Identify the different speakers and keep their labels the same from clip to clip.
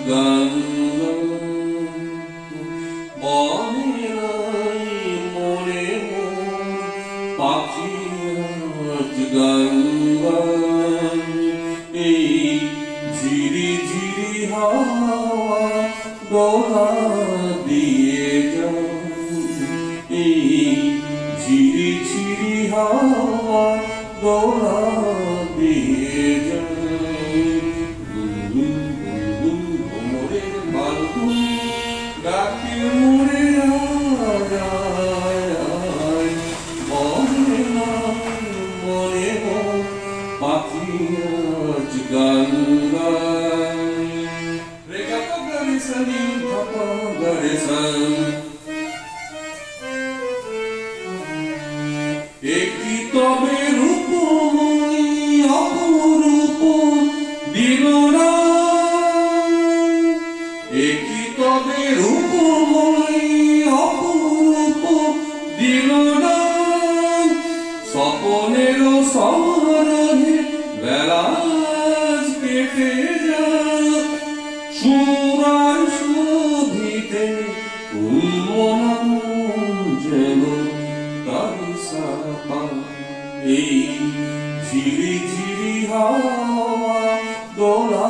Speaker 1: গান বনে নাই মনে পাখি আজ গান এই ঝিরি ঝিরি হাওয়া দোলা দিয়ে যায় এই ঝিরি ঝিরি হাওয়া দোলা দিয়ে যায় ভ্রমরের ফাল্গুন ডাকে মোরে মনে মনে পাখি আজ গান গায় রে গাপ গরে সানি ধাপ গরে সান একই তবে রূপময়ী অপরূপ দিল না একই তবে রূপময়ী অপরূপ দিল না স্বপনের সমারোহে বেলা কেটে যায় সুরার শোভিতে উন্মনা যেন তারি সারা এই ঝিরি ঝিরি হাওয়া দোলা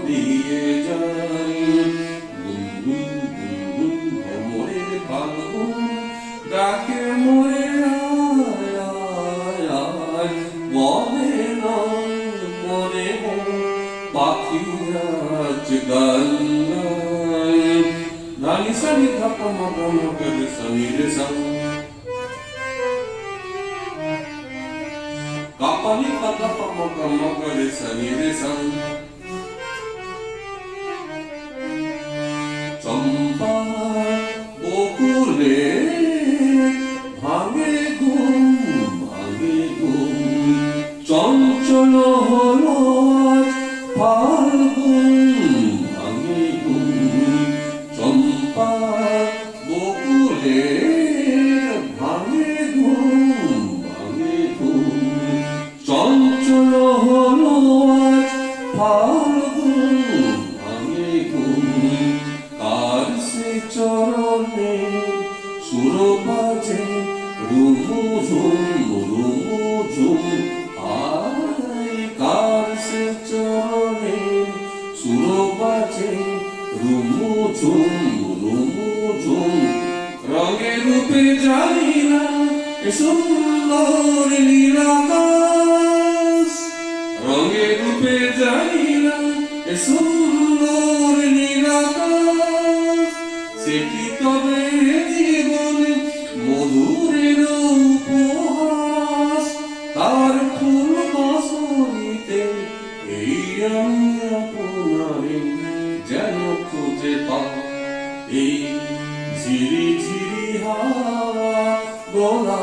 Speaker 1: দিয়ে যায় ভ্রমরের ফাল্গুন ডাকে মোরে মনে মনে পাখি আজ গান ধানি সানি ধাপ মগম করে সানি রে সান কাপালি পাতা মগম করে সানি রে সান চম্পা বকুলে ভাঙে ঘুম চঞ্চল হলো ফাল্গুন ভাঙে ঘুম চম্পা বকুলে ভাঙে ঘুম চঞ্চল হলো ফাল্গুন ভাঙে ঘুম কার সে চরণে সুর বাজে রুমুঝুম রুমুঝুম আয় কার সে চরণে সুর বাজে রুমুঝুম রুমুঝুম রঙে রূপে জানি না এ সুন্দর নীলাকাশ রঙে রূপে জানি না এ সুন্দর নীলাকাশ সে কি তবে জীবনে মধুরের উপহাস তার ফুল বাসরিতে এই আমি আপনারে যেন খুঁজে পাই এই ঝিরি ঝিরি হাওয়া দোলা